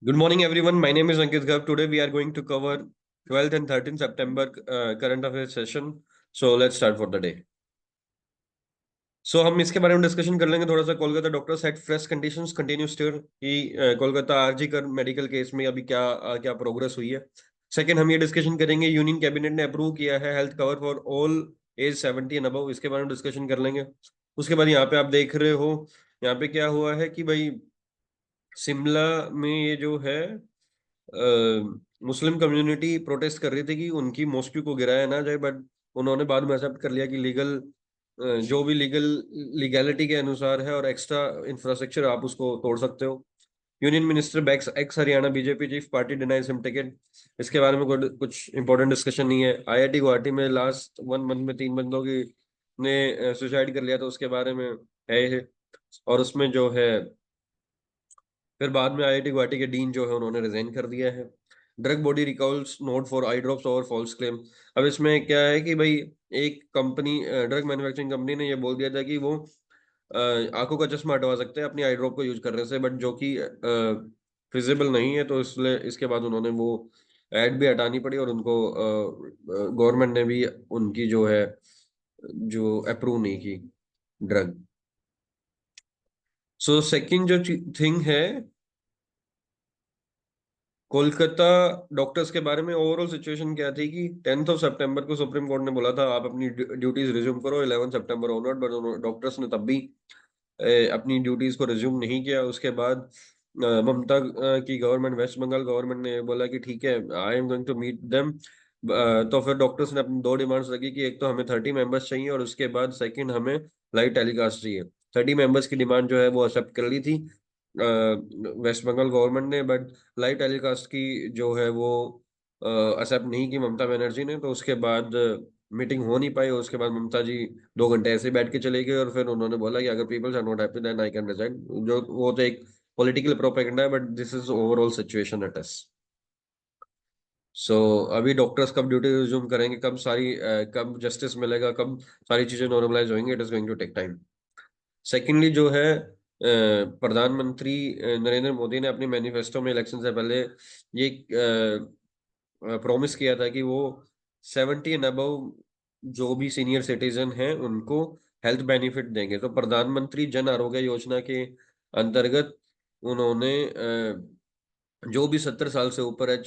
Good morning, everyone. My name is Ankit Garg. Today we are going to cover 12th and 13th September current affairs session. So let's start for the day. हम इसके बारे में discussion कर लेंगे थोड़ा सा। Kolkata doctor set fresh conditions continue still कि Kolkata RG कर मेडिकल केस में अभी क्या क्या प्रोग्रेस हुई है। सेकंड, हम ये डिस्कशन करेंगे यूनियन कैबिनेट ने अप्रूव किया है health cover for all age 70 and above, इसके बारे में डिस्कशन कर लेंगे। उसके बाद यहाँ पे आप देख रहे हो, यहाँ पे क्या हुआ है कि भाई शिमला में ये जो है मुस्लिम कम्युनिटी प्रोटेस्ट कर रही थी कि उनकी मॉस्क्यू को गिराया ना जाए, बट उन्होंने बाद में एक्सेप्ट कर लिया कि जो भी लीगैलिटी के अनुसार है और एक्स्ट्रा इंफ्रास्ट्रक्चर आप उसको तोड़ सकते हो। Union minister backs ex Haryana BJP chief party denies him ticket, इसके बारे में कुछ इंपॉर्टेंट डिस्कशन नहीं है। आईआईटी गुवाहाटी में लास्ट 1 मंथ में 3 बंदों की ने सुसाइड कर लिया, तो उसके बारे में है ये। और उसमें जो है फिर बाद में आईआईटी गुवाहाटी के डीन जो है उन्होंने रिजाइन कर दिया है। Drug body recalls nod for eye drops over false claim. अब इसमें क्या है कि भाई एक कंपनी, ड्रग मैन्युफैक्चरिंग कंपनी ने ये बोल दिया था कि वो आंखों का चश्मा हटवा सकते हैं अपनी आई ड्रॉप को यूज करने से, बट जो कि फिजिबल नहीं है, तो इसलिए इसके बाद उन्होंने वो एड भी हटानी पड़ी और उनको गवर्नमेंट ने भी उनकी जो है जो अप्रूव नहीं की ड्रग। सो सेकंड जो थिंग है, कोलकाता डॉक्टर्स के बारे में ओवरऑल सिचुएशन क्या थी कि 10 सितंबर को सुप्रीम कोर्ट ने बोला था आप अपनी ड्यूटीज रिज्यूम करो 11 सितंबर ऑनवर्ड, बट डॉक्टर्स ने तब भी अपनी ड्यूटीज को रिज्यूम नहीं किया। उसके बाद ममता की गवर्नमेंट, वेस्ट बंगाल गवर्नमेंट ने बोला कि ठीक है, I am going to meet them. तो फिर डॉक्टर्स ने अपनी दो डिमांड्स रखी कि एक तो हमें 30 मेंबर्स चाहिए और उसके बाद सेकंड हमें लाइव टेलीकास्ट चाहिए। 30 मेंबर्स की डिमांड जो है वो एक्सेप्ट कर ली थी वेस्ट बंगाल गवर्नमेंट ने, बट लाइव टेलीकास्ट की जो है वो एक्सेप्ट नहीं की ममता बनर्जी ने। तो उसके बाद मीटिंग हो नहीं पाई और उसके बाद ममता जी 2 घंटे ऐसे ही बैठ के चले गए और फिर उन्होंने बोला कि अगर peoples are not happy then I can resign. जो वो तो एक पॉलिटिकल प्रोपेगेंडा है, but this is overall situation at us. So अभी डॉक्टर्स कब ड्यूटी रिज्यूम करेंगे, कब जस्टिस मिलेगा, कब सारी चीजें नॉर्मलाइज होंगी, it is going to take time. Secondly जो है प्रधानमंत्री नरेंद्र मोदी ने अपनी मैनिफेस्टो में इलेक्शन से पहले ये प्रॉमिस किया था कि वो 70 एंड अबव जो भी सीनियर सिटीजन हैं उनको हेल्थ बेनिफिट देंगे। तो प्रधानमंत्री जन आरोग्य योजना के अंतर्गत उन्होंने जो भी 70 साल से ऊपर है,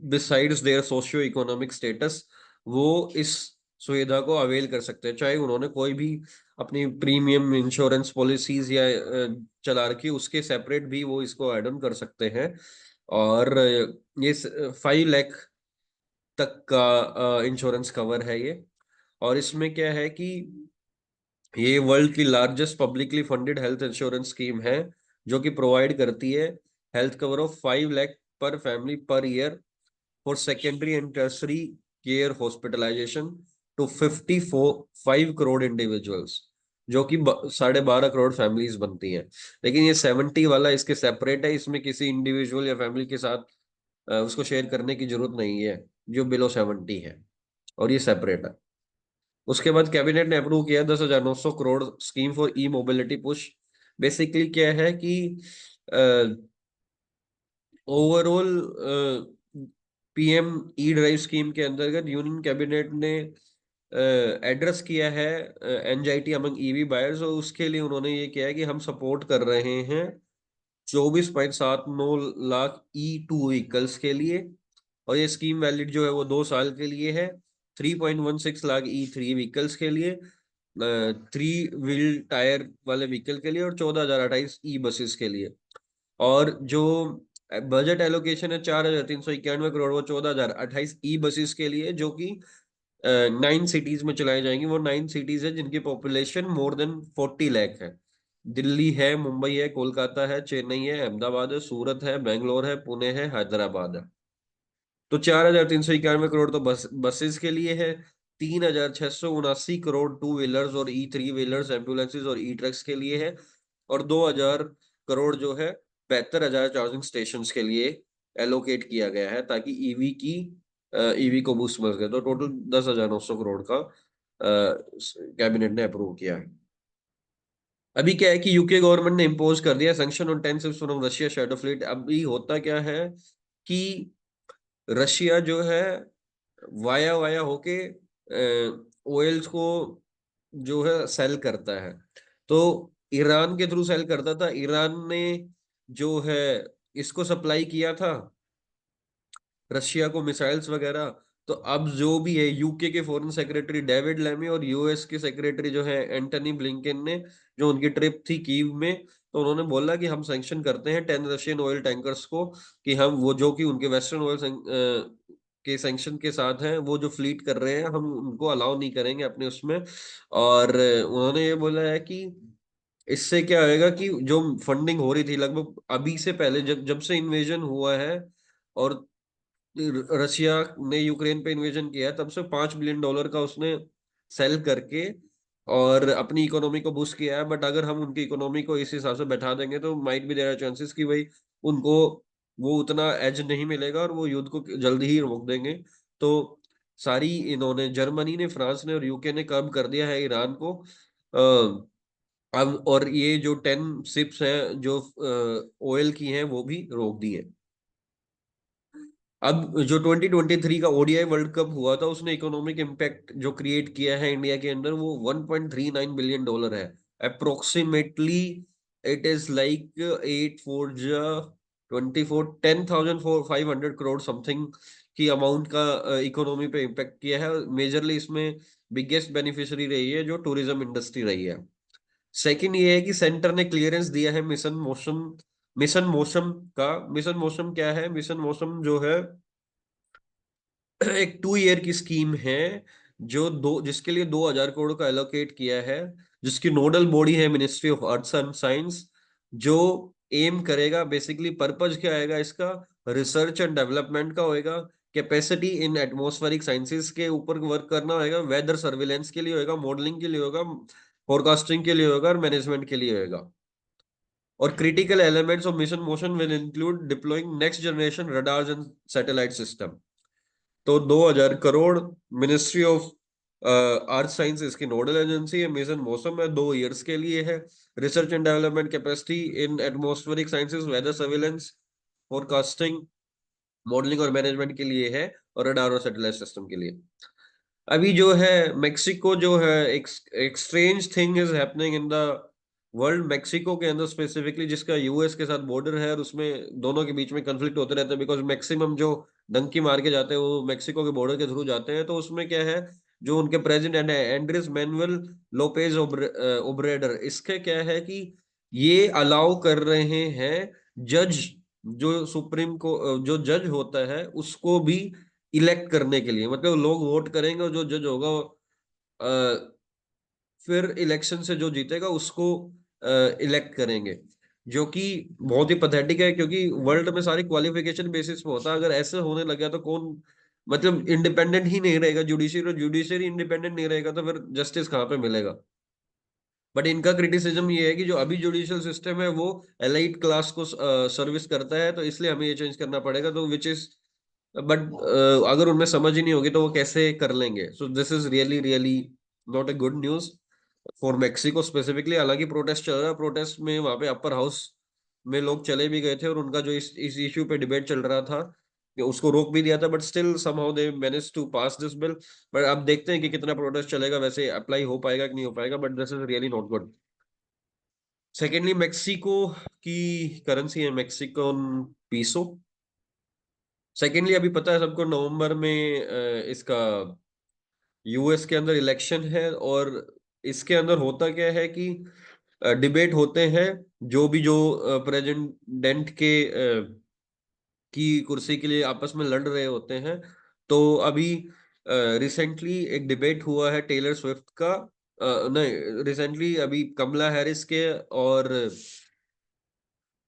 besides their socio economic status, वो इस सुविधा को अवेल कर सकते हैं। चाहे उन्होंने कोई भी अपनी प्रीमियम इंश्योरेंस पॉलिसीज या चला रखी, उसके सेपरेट भी वो इसको ऐड ऑन कर सकते हैं। और ये 5 लाख तक का इंश्योरेंस कवर है ये। और इसमें क्या है कि ये वर्ल्ड की largest publicly funded health insurance scheme है, जो कि प्रोवाइड करती है हेल्थ कवर ऑफ 5 लाख पर फैमिली पर year for secondary and tertiary care hospitalisation to 5 crore individuals, जो कि 12.5 करोड़ फैमिलीज बनती हैं। लेकिन ये 70 वाला इसके सेपरेट है, इसमें किसी इंडिविजुअल या फैमिली के साथ उसको शेयर करने की जरूरत नहीं है जो बिलो 70 है, और ये सेपरेट है। उसके बाद कैबिनेट ने अप्रूव किया 10,900 crore scheme for E mobility push. Basically क्या है कि overall PM E drive scheme के अंतर्गत यूनियन कैबिनेट ने एड्रेस किया है एंजाइटी अमंग ईवी बायर्स, और उसके लिए उन्होंने ये किया है कि हम सपोर्ट कर रहे हैं 24.79 लाख E2 व्हीकल्स के लिए। और ये स्कीम वैलिड जो है वो 2 साल के लिए है। 3.16 लाख E3 व्हीकल्स के लिए, 3 व्हील टायर वाले व्हीकल के लिए, और 14,028 ई बसेस के लिए। और जो बजट एलोकेशन है 4,391 करोड़, वो 14,028 ई बसेस के लिए, जो कि 9 सिटीज में चलाई जाएंगी। वो 9 सिटीज है जिनकी पॉपुलेशन मोर देन 40 लाख है। दिल्ली है, मुंबई है, कोलकाता है, चेन्नई है, अहमदाबाद है, सूरत है, बेंगलोर है, पुणे है, हैदराबाद है। तो 4,391 करोड़ तो बसेस के लिए है। 3,679 करोड़ टू व्हीलर्स और ई3 व्हीलर्स, एम्बुलेंसेज और ई ट्रक्स के लिए है। और 2,000 करोड़ जो है 72,000 चार्जिंग स्टेशन के लिए एलोकेट किया गया है, ताकि ईवी को बूस्ट मिल सके। तो टोटल 10,900 करोड़ का कैबिनेट ने अप्रूव किया है। अभी क्या है कि यूके गवर्नमेंट ने इम्पोज कर दिया sanction on 10 ships from Russia shadow fleet. अभी होता क्या है कि रशिया जो है वाया वाया होके ऑयल्स को जो है सेल करता है। तो ईरान के थ्रू सेल करता था, ईरान ने जो है इसको सप्लाई किया था रशिया को मिसाइल्स वगैरह। तो अब जो भी है यूके के फॉरेन सेक्रेटरी डेविड लेमी और यूएस के सेक्रेटरी जो है एंटनी ब्लिंकेन ने, जो उनकी ट्रिप थी कीव में, तो उन्होंने बोला कि हम सैंक्शन करते हैं 10 रशियन ऑयल टैंकर्स को, कि हम वो जो कि उनके वेस्टर्न ऑयल के सैंक्शन के साथ हैं, वो जो फ्लीट कर रहे हैं हम उनको अलाउ नहीं करेंगे अपने उसमें। और उन्होंने ये बोला है कि इससे क्या होएगा कि जो फंडिंग हो रही थी लगभग अभी से पहले, जब जब से इन्वेजन हुआ है और रशिया ने यूक्रेन पे इन्वेजन किया है, तब से $5 बिलियन का उसने सेल करके और अपनी इकोनॉमी को बूस्ट किया है। बट अगर हम उनकी इकोनॉमी को इस हिसाब से बैठा देंगे तो might be there are chances कि भाई उनको वो उतना एज नहीं मिलेगा और वो युद्ध को जल्दी ही रोक देंगे। तो सारी इन्होंने, जर्मनी ने, फ्रांस ने और यूके ने कर्ब कर दिया है ईरान को। अब और ये जो 10 शिप्स हैं जो ऑयल की हैं वो भी रोक दी है। अब जो 2023 का ओडीआई वर्ल्ड कप हुआ था उसने इकोनॉमिक इम्पैक्ट जो क्रिएट किया है इंडिया के अंदर वो $1.39 बिलियन है approximately. It is like 8 4 24 10,500 something की अमाउंट का इकोनॉमी पे इम्पैक्ट किया है। मेजरली इसमें बिगेस्ट बेनिफिशियरी रही है जो टूरिज्म इंडस्ट्री रही है। सेकंड ये है कि सेंटर ने क्लियरेंस दिया है मिशन मौसम। मिशन मौसम क्या है? मिशन मौसम जो है एक 2 ईयर की स्कीम है जो दो जिसके लिए 2,000 करोड़ का एलोकेट किया है, जिसकी नोडल बॉडी है ministry of earth and science. जो एम करेगा, बेसिकली पर्पज क्या आएगा इसका, रिसर्च एंड डेवलपमेंट का होएगा, कैपेसिटी इन एटमॉस्फेरिक साइंसेस के ऊपर वर्क करना होएगा, वेदर सर्विलेंस के लिए होएगा, मॉडलिंग के लिए होगा, फोरकास्टिंग के लिए होगा और मैनेजमेंट के लिए होएगा। और critical elements of mission motion will include deploying next generation radars and satellite system. तो 2,000 crore, ministry of earth science इसकी नोडल एजेंसी है, मिशन मौसम है, 2 ईयर्स के लिए है। Research and development capacity in atmospheric sciences, weather surveillance, forecasting, modelling और management के लिए है, और रडार और सैटेलाइट सिस्टम के लिए। अभी जो है मेक्सिको जो है, एक strange thing is happening in the world. Mexico के अंदर स्पेसिफिकली, जिसका यूएस के साथ बॉर्डर है और उसमें दोनों के बीच में कंफ्लिक्ट होते रहते हैं, बिकॉज मैक्सिमम जो डंकी मार के जाते हैं वो मेक्सिको के बॉर्डर के थ्रू जाते हैं। तो उसमें क्या है, जो उनके प्रेसिडेंट है एंड्रेस मैनुअल लोपेज ओब्रेडर, इसके क्या है कि ये अलाउ कर रहे हैं जज, जो सुप्रीम को जो जज होता है उसको भी इलेक्ट करने के लिए, मतलब लोग वोट करेंगे और जो जज होगा फिर इलेक्शन से जो जीतेगा उसको इलेक्ट करेंगे। जो कि बहुत ही पथेटिक है, क्योंकि वर्ल्ड में सारी क्वालिफिकेशन बेसिस पे होता है। अगर ऐसे होने लगा तो कौन, मतलब इंडिपेंडेंट ही नहीं रहेगा जुडिशरी, और जुडिशरी इंडिपेंडेंट नहीं रहेगा तो फिर जस्टिस कहाँ पे मिलेगा। बट इनका क्रिटिसिज्म ये है कि जो अभी जुडिशियल सिस्टम है वो एलाइट क्लास को सर्विस करता है, तो इसलिए हमें ये चेंज करना पड़ेगा। तो विच इज, बट अगर उनमें समझ ही नहीं होगी तो वो कैसे कर लेंगे? So this is really really not a good news for Mexico specifically. हालांकि प्रोटेस्ट चल रहा है, प्रोटेस्ट में वहां पे अपर हाउस में लोग चले भी गए थे और उनका जो इस इश्यू पे डिबेट चल रहा था कि उसको रोक भी दिया था, but still somehow they manage to pass this bill. But अब देखते हैं कि कितना प्रोटेस्ट चलेगा, वैसे अप्लाई हो पाएगा कि नहीं हो पाएगा, but this is really not good. Secondly, Mexico की करेंसी है मेक्सिकन पीसो। सेकेंडली, अभी पता है सबको नवंबर में इसका यूएस के अंदर इलेक्शन है। और इसके अंदर होता क्या है कि डिबेट होते हैं, जो प्रेसिडेंट के की कुर्सी के लिए आपस में लड़ रहे होते हैं। तो अभी रिसेंटली एक डिबेट हुआ है टेलर स्विफ्ट का, नहीं, रिसेंटली अभी कमला हैरिस के और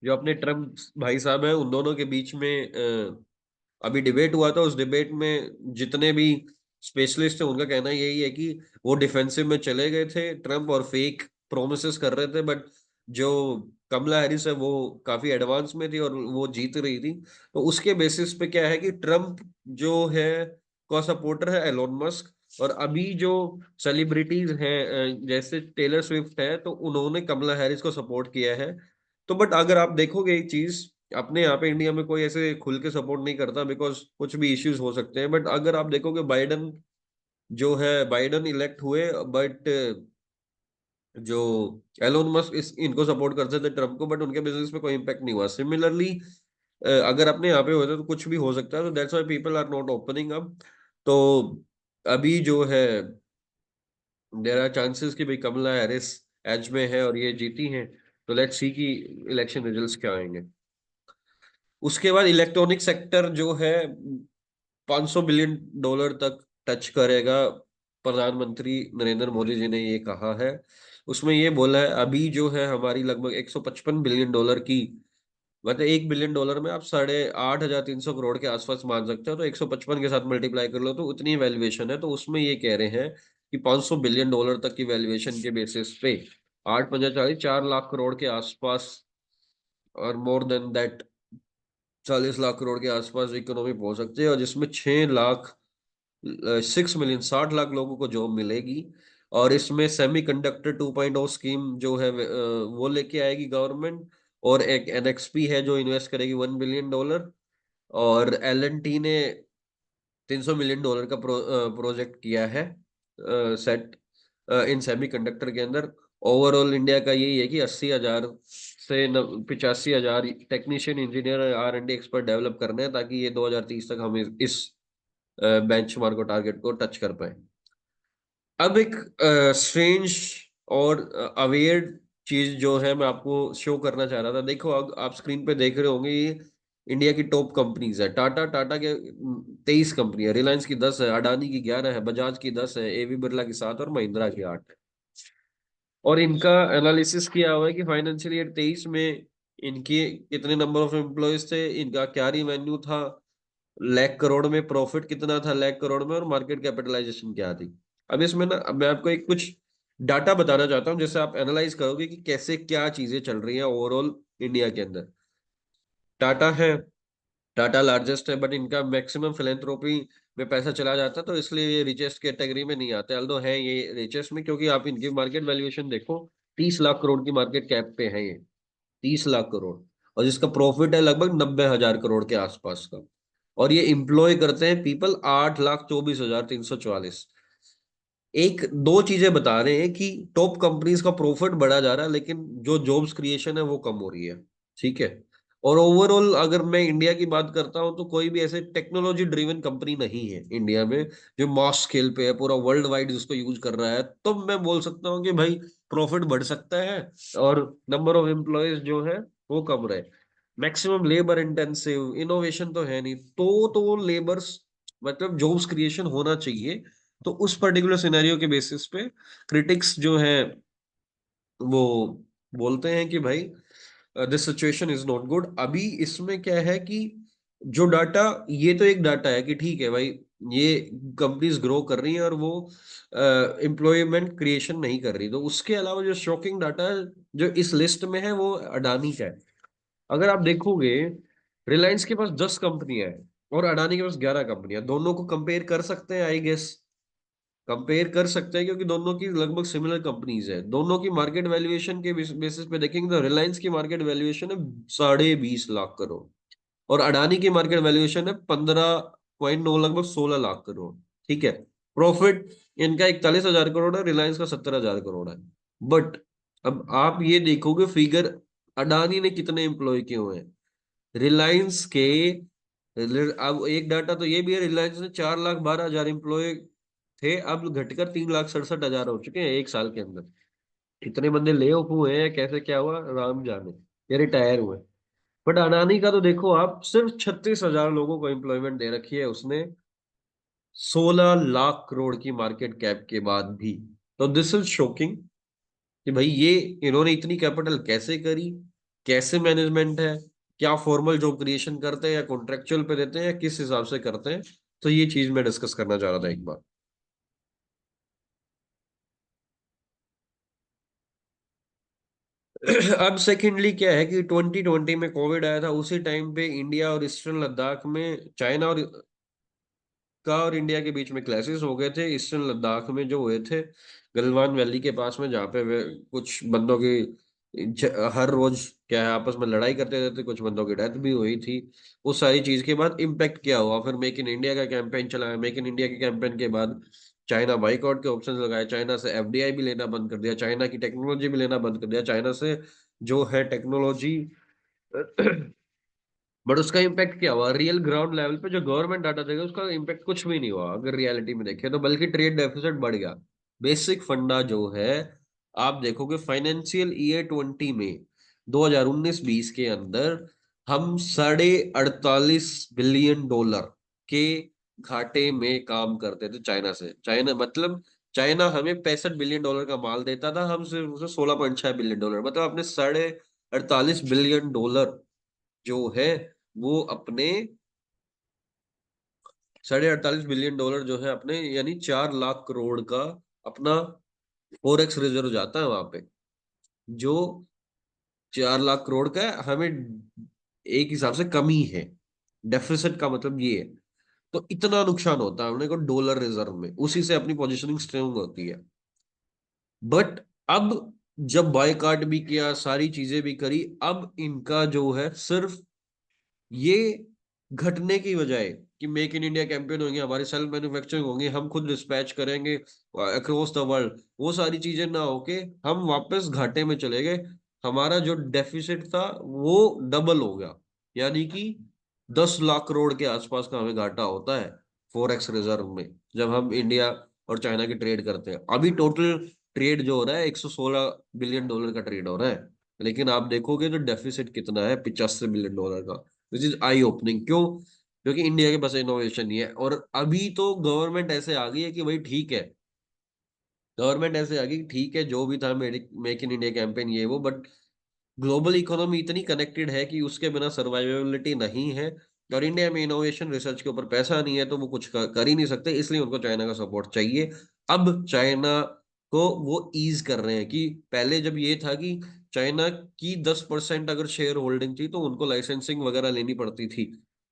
जो अपने ट्रम्प भाई साहब हैं उन दोनों के बीच में अभी डिबेट हुआ था। उस डिबेट में जितने भी स्पेशलिस्ट हैं उनका कहना यही है कि वो डिफेंसिव में चले गए थे ट्रम्प, और फेक प्रोमिसेस कर रहे थे। बट जो कमला हैरिस है वो काफी एडवांस में थी और वो जीत रही थी। तो उसके बेसिस पे क्या है कि ट्रम्प जो है का सपोर्टर है एलोन मस्क, और अभी जो सेलिब्रिटीज हैं जैसे टेलर स्विफ्ट है, तो उन्होंने कमला हैरिस को सपोर्ट किया है। तो बट अगर आप देखोगे एक चीज, अपने यहाँ पे इंडिया में कोई ऐसे खुल के सपोर्ट नहीं करता, बिकॉज कुछ भी इश्यूज हो सकते हैं। बट अगर आप देखोगे बाइडन जो है, बाइडन इलेक्ट हुए, बट जो एलोन मस्क इस इनको सपोर्ट करते थे ट्रम्प को, बट उनके बिजनेस में कोई इम्पैक्ट नहीं हुआ। सिमिलरली अगर अपने यहाँ पे होता तो कुछ भी हो सकता है, तो that's why people are not opening up. तो अभी जो है देयर आर चांसेस कि भाई कमला हैरिस एज में है और ये जीती हैं। तो लेट्स सी कि इलेक्शन रिजल्ट्स क्या आएंगे। उसके बाद इलेक्ट्रॉनिक सेक्टर जो है 500 बिलियन डॉलर तक टच करेगा। प्रधानमंत्री नरेंद्र मोदी जी ने ये कहा है। उसमें ये बोला है अभी जो है हमारी लगभग 155 बिलियन डॉलर की, मतलब 1 बिलियन डॉलर में आप 8,8300 करोड़ के आसपास मान सकते हो। तो 155 के साथ मल्टीप्लाई कर लो तो उतनी वैल्यूएशन है। तो उसमें ये कह रहे हैं कि 500 बिलियन डॉलर तक की वैल्यूएशन के बेसिस पे 8 × 5 = 4 लाख करोड़ के आसपास, और more than that 40 lakh crore के आसपास इकोनॉमी पहुंच सकती है। और जिसमें 6 मिलियन 60 लाख लोगों को जॉब मिलेगी। और इसमें सेमीकंडक्टर 2.0 स्कीम जो है वो लेके आएगी गवर्नमेंट। और एक एनएक्सपी है जो इन्वेस्ट करेगी 1 बिलियन डॉलर। और एलएनटी ने 300 मिलियन डॉलर का प्रोजेक्ट किया है सेट इन सेमीकंडक्टर के अंदर। ओवरऑल इंडिया का यही है कि 80,000 से 85,000 technician, engineer, R&D expert develop करने हैं, ताकि ये 2030 तक हम इस बेंचमार्क को, टारगेट को टच कर पाए। अब एक स्ट्रेंज और अवेयर चीज जो है मैं आपको शो करना चाह रहा था। देखो अब आप स्क्रीन पे देख रहे होंगे, ये इंडिया की टॉप कंपनीज है। टाटा टाटा के 23 कंपनी है, रिलायंस की 10 है, अडानी की 11 है, बजाज की 10 है, एवी बिरला की 7 और महिंद्रा की 8 है। और इनका एनालिसिस किया हुआ है कि फाइनेंशियल ईयर 23 में इनके कितने नंबर ऑफ एम्प्लॉयज थे, इनका क्या रिवेन्यू था लाख करोड़ में, प्रॉफिट कितना था लाख करोड़ में, और मार्केट कैपिटलाइजेशन क्या थी। अब इसमें ना, अब मैं आपको एक कुछ डाटा बताना चाहता हूँ जिससे आप एनालाइज करोगे कि कैसे क्या चीजें चल रही हैं ओवरऑल इंडिया के अंदर। टाटा है, टाटा लार्जेस्ट है, बट इनका मैक्सिमम फिलेंथ्रोपी में पैसा चला जाता है, तो इसलिए ये रिचेस्ट कैटेगरी में नहीं आते। अल्दो है ये रिचेस्ट में, क्योंकि आप इनकी मार्केट वैल्यूएशन देखो, 30 लाख करोड़ की मार्केट कैप पे है ये, 30 लाख करोड़। और जिसका प्रॉफिट है लगभग 90,000 करोड़ के आसपास का। और ये इंप्लॉय करते हैं पीपल 8,24,344। एक दो चीजें बता रहे हैं कि टॉप कंपनीज का प्रॉफिट बढ़ा जा रहा है, लेकिन जो जॉब्स क्रिएशन है वो कम हो रही है। ठीक है। और ओवरऑल अगर मैं इंडिया की बात करता हूं, तो कोई भी ऐसे टेक्नोलॉजी ड्रिवन कंपनी नहीं है इंडिया में जो मास स्केल पे है, पूरा वर्ल्ड वाइड जिसको यूज कर रहा है। तो मैं बोल सकता हूँ कि भाई प्रॉफिट बढ़ सकता है, और नंबर ऑफ एम्प्लॉयज जो है वो कम रहे। मैक्सिमम लेबर इंटेंसिव, इनोवेशन तो है नहीं, तो लेबर्स मतलब जॉब्स क्रिएशन होना चाहिए। तो उस पर्टिकुलर सिनेरियो के बेसिस पे क्रिटिक्स जो है वो बोलते हैं कि भाई this situation is not good. अभी इसमें क्या है कि जो डाटा, ये तो एक डाटा है कि ठीक है भाई, ये कंपनीज ग्रो कर रही हैं और वो एम्प्लॉयमेंट क्रिएशन नहीं कर रही। तो उसके अलावा जो शॉकिंग डाटा है जो इस लिस्ट में है वो अडानी का है। अगर आप देखोगे, रिलायंस के पास 10 कंपनियां हैं और अडानी के पास 11 कंपनियां। दोनों को कंपेयर कर सकते हैं आई गेस, कंपेयर कर सकते हैं, क्योंकि दोनों की लगभग सिमिलर कंपनीज है। दोनों की मार्केट वैल्यूएशन के बेसिस पे देखेंगे तो रिलायंस की मार्केट वैल्यूएशन है 20.5 लाख करोड़, और अडानी की मार्केट वैल्यूएशन है 15.9, लगभग 16 लाख करोड़। ठीक है। प्रॉफिट इनका 41,000 करोड़ है, रिलायंस का 70,000 करोड़ है। बट अब आप ये देखोगे फिगर, अडानी ने कितने एम्प्लॉय किए हुए हैं, रिलायंस के, अब एक डाटा तो ये भी है, रिलायंस ने 4,12,000 एम्प्लॉय थे, अब घटकर 3,67,000 हो चुके हैं एक साल के अंदर। कितने बंदे ले ऑफ हुए हैं, कैसे क्या हुआ राम जाने, ये रिटायर हुए। बट अडानी का तो देखो आप, सिर्फ 36,000 लोगों को एम्प्लॉयमेंट दे रखी है उसने, 16 लाख करोड़ की मार्केट कैप के बाद भी। तो दिस इज शॉकिंग कि भाई ये इन्होंने इतनी कैपिटल कैसे करी, कैसे मैनेजमेंट है, क्या फॉर्मल जॉब क्रिएशन करते हैं या कॉन्ट्रेक्चुअल पे देते हैं या किस हिसाब से करते हैं। तो ये चीज मैं डिस्कस करना चाह रहा था एक बार। अब सेकेंडली क्या है कि 2020 में कोविड आया था, उसी टाइम पे इंडिया और ईस्टर्न लद्दाख में चाइना और का और इंडिया के बीच में क्लैशेस हो गए थे ईस्टर्न लद्दाख में जो हुए थे, गलवान वैली के पास में, जहाँ पे कुछ बंदों की हर रोज क्या है आपस में लड़ाई करते रहते, कुछ बंदों की डेथ भी हुई थी। उस सारी चीज के बाद इम्पैक्ट क्या हुआ, फिर मेक इन इंडिया का कैंपेन चलाया, मेक इन इंडिया के कैंपेन के बाद चाइना बाइकआउट के ऑप्शन लगाए, चाइना से एफडीआई भी लेना बंद कर दिया, चाइना की टेक्नोलॉजी भी लेना बंद कर दिया, चाइना से जो है टेक्नोलॉजी बट उसका इम्पैक्ट क्या हुआ रियल ग्राउंड लेवल पे, जो गवर्नमेंट डाटा देगा उसका इम्पैक्ट कुछ भी नहीं हुआ अगर रियलिटी में देखें तो, बल्कि ट्रेड डेफिसिट बढ़ गया। बेसिक फंडा जो है, आप देखोगे फाइनेंशियल ईयर 20 में 2019-20 के अंदर हम $48 बिलियन के घाटे में काम करते थे चाइना से। चाइना मतलब चाइना हमें $65 बिलियन का माल देता था, हम सिर्फ उसे $16.6 बिलियन, मतलब अपने $48 बिलियन जो है वो अपने $48 बिलियन जो है अपने, यानी 4 लाख करोड़ का अपना फॉरेक्स रिजर्व जाता है वहां पे, जो 4 लाख करोड़ का है, हमें एक हिसाब से कमी है। डेफिसिट का मतलब ये है। तो इतना नुकसान होता है हमने को डॉलर रिजर्व में, उसी से अपनी पोजीशनिंग स्ट्रांग होती है। बट अब जब बायकॉट भी किया, सारी चीजें भी करी, अब इनका जो है सिर्फ ये घटने की बजाय कि मेक इन इंडिया कैंपेन होंगे, हमारी सेल्फ मैन्युफैक्चरिंग होंगी, हम खुद डिस्पैच करेंगे अक्रॉस द वर्ल्ड, वो सारी चीजें ना होके हम वापस घाटे में चले गए। हमारा जो डेफिसिट था वो डबल हो गया, यानी कि 10 लाख करोड़ के आसपास का हमें घाटा होता है फॉरेक्स रिजर्व में, जब हम इंडिया और चाइना की ट्रेड करते हैं। अभी टोटल ट्रेड जो हो रहा है $116 बिलियन का ट्रेड हो रहा है, लेकिन आप देखोगे तो डेफिसिट कितना है, $85 बिलियन का। Which is I opening. क्यों? क्योंकि इंडिया के पास इनोवेशन नहीं है। और अभी तो गवर्नमेंट ऐसे आ गई है कि भाई ठीक है, गवर्नमेंट ऐसे आ गई कि ठीक है जो भी था मेक इन इंडिया कैंपेन ये वो, बट ग्लोबल इकोनॉमी इतनी कनेक्टेड है कि उसके बिना सर्वाइवेबिलिटी नहीं है। और इंडिया में इनोवेशन रिसर्च के ऊपर पैसा नहीं है, तो वो कुछ कर ही नहीं सकते, इसलिए उनको चाइना का सपोर्ट चाहिए। अब चाइना को वो ईज कर रहे हैं कि पहले जब ये था कि चाइना की 10% अगर शेयर होल्डिंग थी तो उनको लाइसेंसिंग वगैरह लेनी पड़ती थी,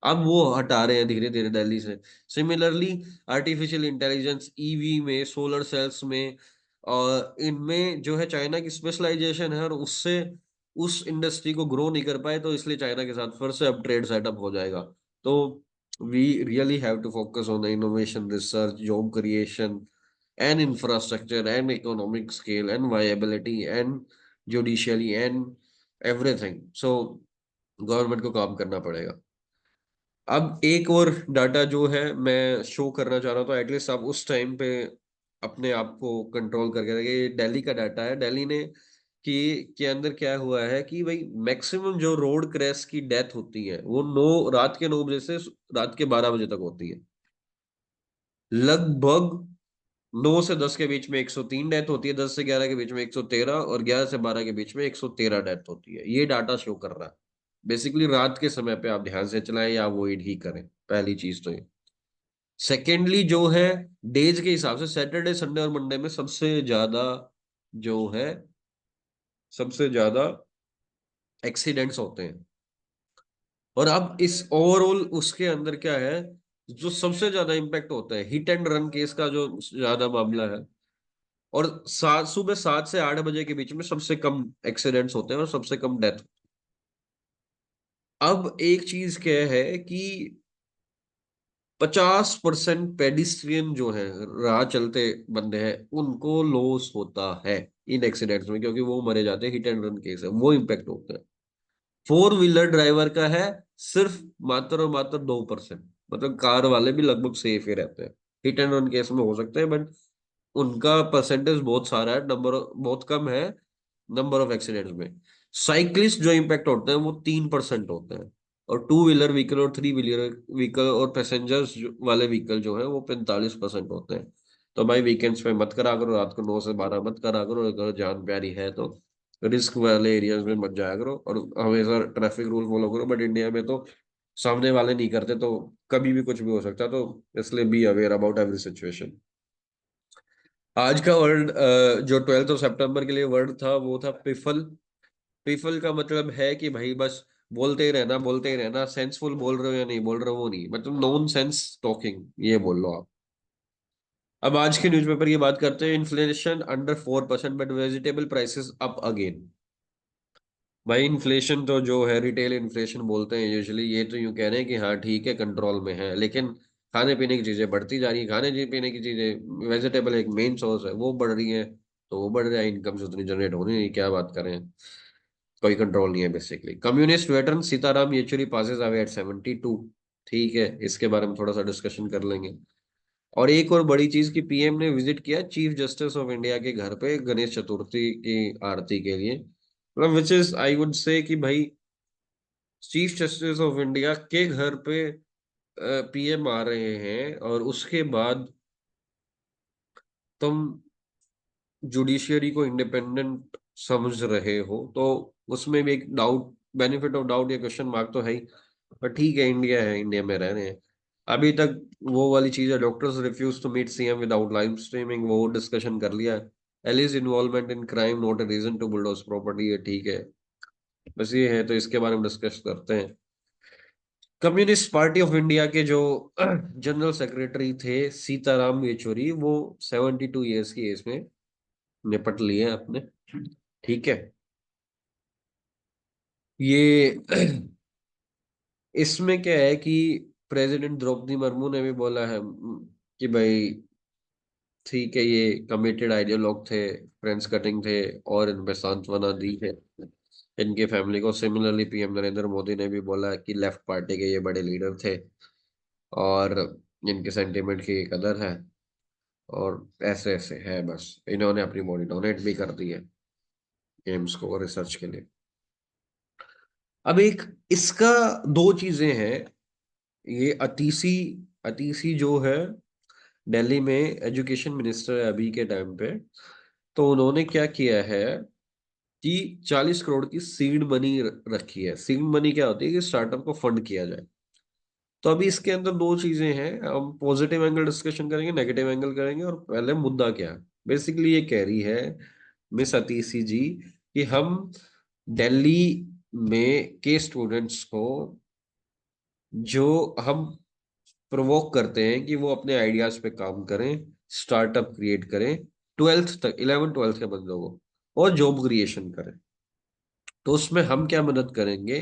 अब वो हटा रहे हैं धीरे धीरे दिल्ली से। सिमिलरली आर्टिफिशियल इंटेलिजेंस, ईवी में, सोलर सेल्स में, और इनमें जो है चाइना की स्पेशलाइजेशन है, और उससे उस इंडस्ट्री को ग्रो नहीं कर पाए, तो इसलिए चाइना के साथ फिर से अब ट्रेड सेटअप हो जाएगा। तो we really have to focus on the innovation, research, job creation and infrastructure and economic scale and viability and judicially and everything. So government को काम करना पड़ेगा। अब एक और डाटा जो है मैं शो करना चाह रहा था, एटलीस्ट आप उस टाइम पे अपने आप को कंट्रोल करके रखें। ये दिल्ली का डाटा है, दिल्ली ने कि के अंदर क्या हुआ है कि भाई मैक्सिमम जो रोड क्रैश की डेथ होती है वो रात के 9 बजे से रात के 12 बजे तक होती है। लगभग 9 से 10 के बीच में 103 डेथ होती है, 10 से 11 के बीच में 113, और 11 से 12 के बीच में 113 डेथ होती है। ये डाटा शो कर रहा है। बेसिकली रात के समय पे आप ध्यान से चलाएं या अवॉइड ही करें, पहली चीज तो ये। सेकेंडली जो है, डेज के हिसाब से सैटरडे संडे और मंडे में सबसे ज्यादा जो है, सबसे ज्यादा एक्सीडेंट्स होते हैं। और अब इस ओवरऑल उसके अंदर क्या है, जो सबसे ज्यादा इंपैक्ट होता है हिट एंड रन केस का जो ज्यादा मामला है। और सुबह 7 से 8 बजे के बीच में सबसे कम एक्सीडेंट्स होते हैं और सबसे कम डेथ। अब एक चीज क्या है कि 50% पेडिस्ट्रियन जो है, राह चलते बंदे हैं, उनको लॉस होता है इन एक्सीडेंट्स में, क्योंकि वो मरे जाते हैं, हिट एंड रन केस है, वो इम्पेक्ट होता है। फोर व्हीलर ड्राइवर का है सिर्फ मात्र और मात्र 2%, मतलब कार वाले भी लगभग सेफ ही रहते हैं। हिट एंड रन केस में हो सकते हैं, बट उनका परसेंटेज बहुत सारा है, नंबर बहुत कम है नंबर ऑफ एक्सीडेंट्स में। साइक्लिस्ट जो इम्पैक्ट होते हैं वो 3% होते हैं, और टू व्हीलर व्हीकल और थ्री व्हीलर व्हीकल और पैसेंजर्स वाले व्हीकल जो है वो 45% होते हैं। तो भाई वीकेंड्स पे मत करा करो, रात को 9 से 12 मत करा करो, अगर जान प्यारी है तो रिस्क वाले एरियाज में मत जाया करो, और हमेशा ट्रैफिक रूल फॉलो करो। बट इंडिया में तो सामने वाले नहीं करते, तो कभी भी कुछ भी हो सकता है, तो इसलिए be aware about every situation. आज का वर्ड जो 12 सितंबर के लिए वर्ड था वो था पिफल। पिफल का मतलब है कि भाई बस बोलते ही रहना, सेंसफुल बोल रहे हो या नहीं बोल रहे हो वो नहीं, मतलब नॉन सेंस टॉकिंग ये बोल लो आप। अब आज के न्यूज़पेपर की बात करते हैं, inflation under 4% but vegetable prices up again. भाई इन्फ्लेशन तो जो है रिटेल इन्फ्लेशन बोलते हैं यूजुअली, ये तो यूं कह रहे हैं कि हाँ ठीक है कंट्रोल में है, लेकिन खाने पीने की चीजें बढ़ती जा रही है, पीने की चीजें, वेजिटेबल एक मेन सोर्स है वो बढ़ रही है, तो वो बढ़ रहा है, इनकम उतनी जनरेट हो नहीं, क्या बात करें, कोई कंट्रोल नहीं है basically. Communist veteran Sitaram Yechury passes away at 72। ठीक है, इसके बारे में थोड़ा सा डिस्कशन कर लेंगे। और एक और बड़ी चीज की पीएम ने विजिट किया चीफ जस्टिस ऑफ इंडिया के घर पे गणेश चतुर्थी की आरती के लिए, मतलब which is I would say कि भाई चीफ जस्टिस ऑफ इंडिया के घर पे पीएम आ रहे हैं और उसके बाद तुम जुडिशियरी को इंडिपेंडेंट समझ रहे हो, तो उसमें भी एक डाउट, बेनिफिट ऑफ डाउट या क्वेश्चन मार्क तो है ही। पर ठीक है, इंडिया है, इंडिया में रह रहे हैं। अभी तक वो वाली चीज है, doctors refuse to meet CM without live streaming, वो डिस्कशन कर लिया है। Alleged involvement in crime not a reason to bulldoze property, है ठीक है, बस ये है, तो इसके बारे में डिस्कस करते हैं। कम्युनिस्ट पार्टी ऑफ इंडिया के जो जनरल सेक्रेटरी थे सीताराम येचुरी, वो 72 ईयर्स की एज में निपट लिए अपने। ठीक है, ये इसमें क्या है कि प्रेसिडेंट द्रौपदी मुर्मू ने भी बोला है कि भाई ठीक है, ये कमिटेड आइडियोलॉग थे, फ्रेंड्स कटिंग थे, और इन पे सांत्वना दी है इनके फैमिली को। सिमिलरली पीएम नरेंद्र मोदी ने भी बोला कि लेफ्ट पार्टी के ये बड़े लीडर थे और इनके सेंटिमेंट की कदर है, और ऐसे ऐसे है, बस इन्होंने अपनी बॉडी डोनेट भी कर दी है एम्स को रिसर्च के लिए। अब एक इसका दो चीजें हैं, ये अतीसी, अतीसी जो है दिल्ली में एजुकेशन मिनिस्टर है अभी के टाइम पे, तो उन्होंने क्या किया है कि 40 करोड़ की सीड मनी रखी है। सीड मनी क्या होती है कि स्टार्टअप को फंड किया जाए। तो अभी इसके अंदर दो चीजें हैं, हम पॉजिटिव एंगल डिस्कशन करेंगे, नेगेटिव एंगल करेंगे, और पहले मुद्दा क्या है। बेसिकली ये कह रही है मिस अतीसी जी कि हम दिल्ली में के स्टूडेंट्स को जो हम प्रोवोक करते हैं कि वो अपने आइडियाज पे काम करें, स्टार्टअप क्रिएट करें, 12th तक, 11th 12th के बंदों को, और जॉब क्रिएशन करें, तो उसमें हम क्या मदद करेंगे।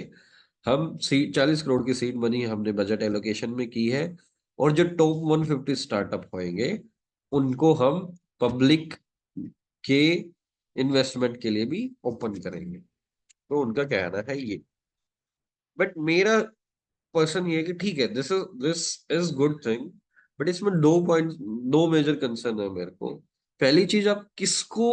हम सीट 40 करोड़ की सीड मनी हमने बजट एलोकेशन में की है, और जो टॉप 150 स्टार्टअप होंगे उनको हम पब्लिक के इन्वेस्टमेंट के लिए भी ओपन करेंगे। तो उनका कहना है ये, बट मेरा पर्सन ये है कि ठीक है, this is good thing, but इसमें दो मेजर कंसर्न है मेरे को। पहली चीज, आप किसको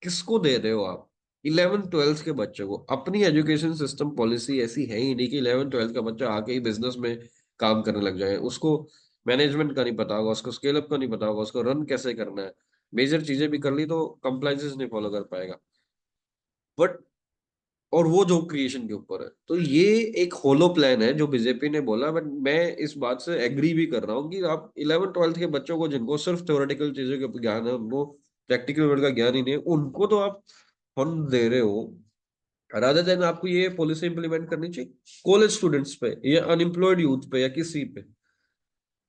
किसको दे रहे हो आप 11th 12th के बच्चे को। अपनी एजुकेशन सिस्टम पॉलिसी ऐसी है ही नहीं कि 11th 12th का बच्चा आके ही बिजनेस में काम करने लग जाए। उसको मैनेजमेंट का नहीं पता होगा, उसको स्केल अप का नहीं पता होगा, उसको रन कैसे करना है, मेजर चीजें भी कर ली तो कंप्लाइंसेस नहीं फॉलो कर पाएगा। बट और वो जॉब क्रिएशन के ऊपर है, तो ये एक होलो प्लान है जो बीजेपी ने बोला। बट मैं इस बात से एग्री भी कर रहा हूँ कि आप 11th 12th के बच्चों को, जिनको सिर्फ थ्योरेटिकल चीजों का ज्ञान है, उनको प्रैक्टिकल वर्ल्ड का ज्ञान ही नहीं है, उनको तो आप फंड दे रहे हो। रादर देन आपको ये पॉलिसी इंप्लीमेंट करनी चाहिए कॉलेज स्टूडेंट्स पे या अनएम्प्लॉयड यूथ पे या किसी पे।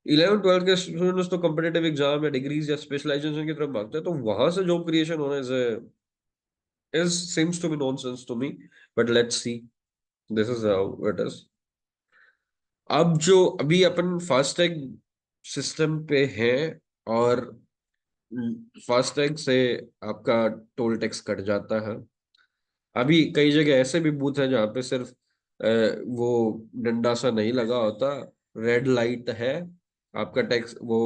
11th 12th के स्टूडेंट्स तो कम्पिटेटिव एग्जाम या डिग्रीज या स्पेशलाइजेशन की तरफ भागते हैं, तो वहां से जॉब क्रिएशन होने से is seems to be nonsense to me, but let's see, this is how it is. अब जो अभी अपन फास्टैग सिस्टम पे हैं, और फास्टैग से आपका टोल टैक्स कट जाता है। अभी कई जगह ऐसे भी बूथ हैं जहाँ पे सिर्फ वो डंडा सा नहीं लगा होता, रेड लाइट है, आपका टैक्स वो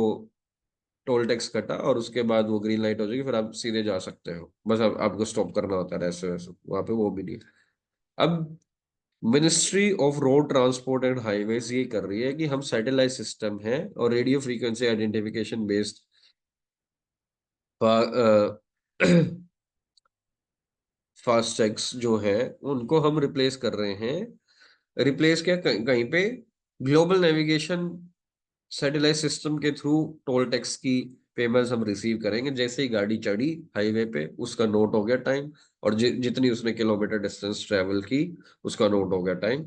टोल टैक्स कटा, और उसके बाद वो ग्रीन लाइट हो जाएगी, फिर आप सीधे जा सकते हो, बस अब आपको स्टॉप करना होता है ऐसे वैसे, वहां पे वो भी नहीं। अब ministry of road transport and highways ये कर रही है कि हम सैटेलाइट सिस्टम है और रेडियो फ्रीक्वेंसी आइडेंटिफिकेशन बेस्ड फास्टैग्स जो है उनको हम रिप्लेस कर रहे हैं। रिप्लेस क्या, कहीं पे ग्लोबल नेविगेशन सैटेलाइट सिस्टम के थ्रू टोल टैक्स की पेमेंट्स हम रिसीव करेंगे। जैसे ही गाड़ी चढ़ी हाईवे पे, उसका नोट हो गया टाइम, और जितनी उसने किलोमीटर डिस्टेंस ट्रेवल की, उसका नोट हो गया टाइम,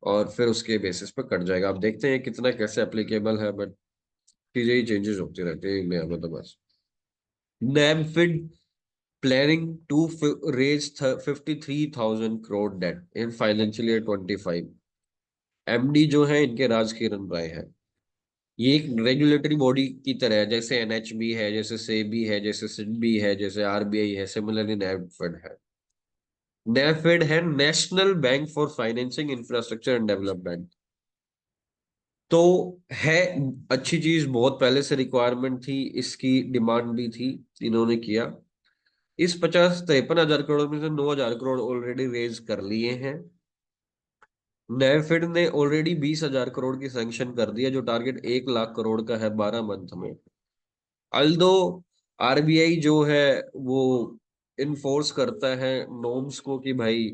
और फिर उसके बेसिस पे कट जाएगा। आप देखते हैं कितना कैसे एप्लीकेबल है, बट चीजें ही चेंजेस होती रहती है इंडिया में तो बस। NABFID planning to raise 53,000 crore debt in financial year 25। MD जो है इनके राज किरण राय है। ये एक रेगुलेटरी बॉडी की तरह है, जैसे एनएचबी है, जैसे सेबी है, जैसे सिडबी है, जैसे आरबीआई है, सिमिलरली नैफेड है। नैफेड है national bank for financing infrastructure and development. तो है अच्छी चीज, बहुत पहले से रिक्वायरमेंट थी इसकी, डिमांड भी थी, इन्होंने किया। इस 53,000 करोड़ में से 9,000 करोड़ ऑलरेडी रेज कर लिए हैं। नैफेड ने ऑलरेडी 20,000 करोड़ की सैंक्शन कर दिया, जो टारगेट 1 लाख करोड़ का है 12 मंथ में। अल्दो आरबीआई जो है वो इन्फोर्स करता है नॉर्म्स को कि भाई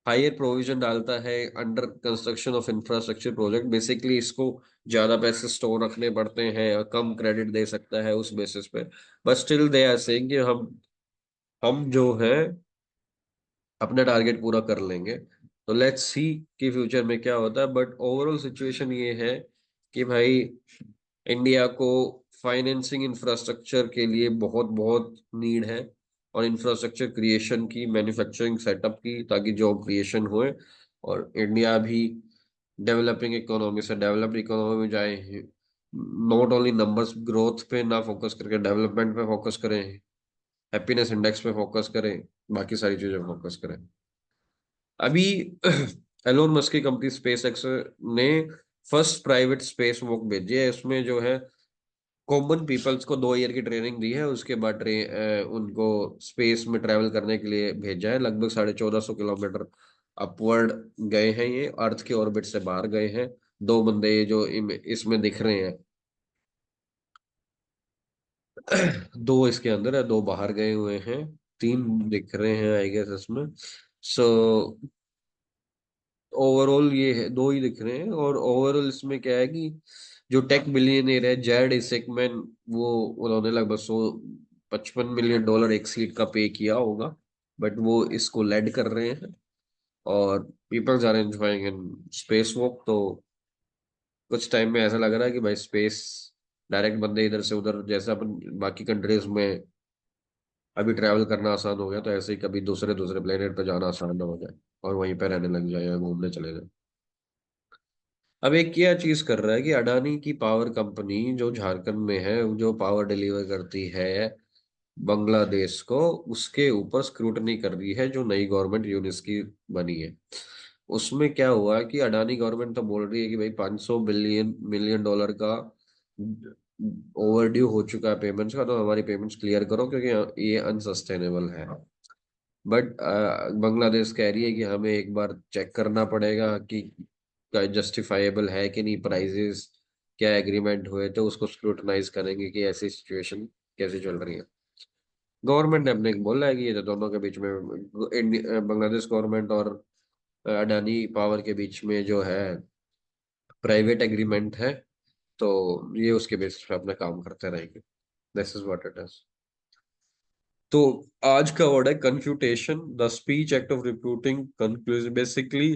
हायर प्रोविजन डालता है under construction of infrastructure project. Basically इसको ज्यादा पैसे स्टोर रखने पड़ते हैं और कम क्रेडिट दे सकता है उस बेसिस पे। But still they are saying कि हम जो है अपना टारगेट पूरा कर लेंगे। तो लेट्स सी कि फ्यूचर में क्या होता है, बट ओवरऑल सिचुएशन ये है कि भाई इंडिया को फाइनेंसिंग इंफ्रास्ट्रक्चर के लिए बहुत बहुत नीड है, और इंफ्रास्ट्रक्चर क्रिएशन की, मैन्युफैक्चरिंग सेटअप की, ताकि जॉब क्रिएशन होए और इंडिया भी डेवलपिंग इकोनॉमी से डेवलप्ड इकोनॉमी में जाए। नॉट ओनली नंबर्स ग्रोथ पे ना फोकस करके डेवलपमेंट पे फोकस करें, हैप्पीनेस इंडेक्स पे फोकस करें, बाकी सारी चीजों पे फोकस करें। अभी एलोन मस्क की कंपनी स्पेस एक्स ने फर्स्ट प्राइवेट स्पेस वॉक भेजी है। इसमें जो है कॉमन पीपल्स को 2 ईयर की ट्रेनिंग दी है, उसके बाद उनको स्पेस में ट्रैवल करने के लिए भेजा है। लगभग 1450 किलोमीटर अपवर्ड गए हैं, ये अर्थ के ऑर्बिट से बाहर गए हैं। 2 बंदे ये जो इसमें दिख रहे हैं, 2 इसके अंदर है, 2 बाहर गए हुए हैं, 3 दिख रहे हैं आई गेस इसमें। सो ओवरऑल ये है, 2 ही दिख रहे हैं। और ओवरऑल इसमें क्या है कि जो टेक बिलियनियर है जेड इसेकमैन, वो उन्होंने लगभग 155 मिलियन डॉलर एक सीट का पे किया होगा, बट वो इसको लेड कर रहे हैं। और peoples are enjoying in space walk. तो कुछ टाइम में ऐसा लग रहा है कि भाई स्पेस डायरेक्ट बंदे इधर से उधर, जैसे अपन बाकी कंट्रीज में अभी ट्रैवल करना आसान हो गया, तो ऐसे ही कभी दूसरे दूसरे प्लेनेट पे जाना आसान ना हो जाए और वहीं पे रहने लग जाए या घूमने चले जाए। अब एक क्या चीज कर रहा है कि अडानी की पावर कंपनी जो झारखंड में है, जो पावर डिलीवर करती है बांग्लादेश को, उसके ऊपर स्क्रूटनी कर रही है जो नई गवर्नमेंट यूनिस की बनी है। उसमें क्या हुआ है कि अडानी गवर्नमेंट तो बोल रही है कि भाई 500 बिलियन मिलियन डॉलर का ओवरड्यू हो चुका है पेमेंट्स का, तो हमारी पेमेंट्स क्लियर करो क्योंकि ये अनसस्टेनेबल है। बट बांग्लादेश कह रही है कि हमें एक बार चेक करना पड़ेगा कि जस्टिफाइबल है कि नहीं, प्राइजेस क्या एग्रीमेंट हुए, तो उसको स्क्रूटनाइज करेंगे कि ऐसी सिचुएशन कैसे चल रही है। गवर्नमेंट ने अपने बोला है कि ये तो दोनों के बीच में, बांग्लादेश गवर्नमेंट और अडानी पावर के बीच में जो है प्राइवेट एग्रीमेंट है, तो ये उसके बेसिस पे अपना काम करते रहेंगे। This is what it is. तो आज का वर्ड है confutation, the speech act of refuting conclusive, basically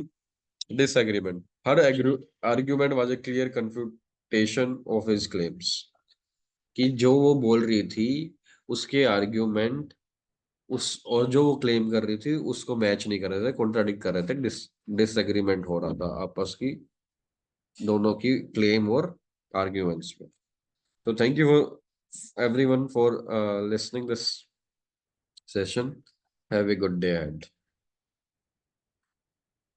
disagreement. हर argument was a clear confutation of his claims, कि जो वो बोल रही थी उसके आर्ग्यूमेंट उस, और जो वो क्लेम कर रही थी उसको मैच नहीं कर रहे थे, कॉन्ट्राडिक्ट कर रहे थे, डिसएग्रीमेंट हो रहा था आपस की, दोनों की क्लेम और आर्ग्यूमेंट्स पे। तो thank you everyone for listening this session. Have a good day ahead.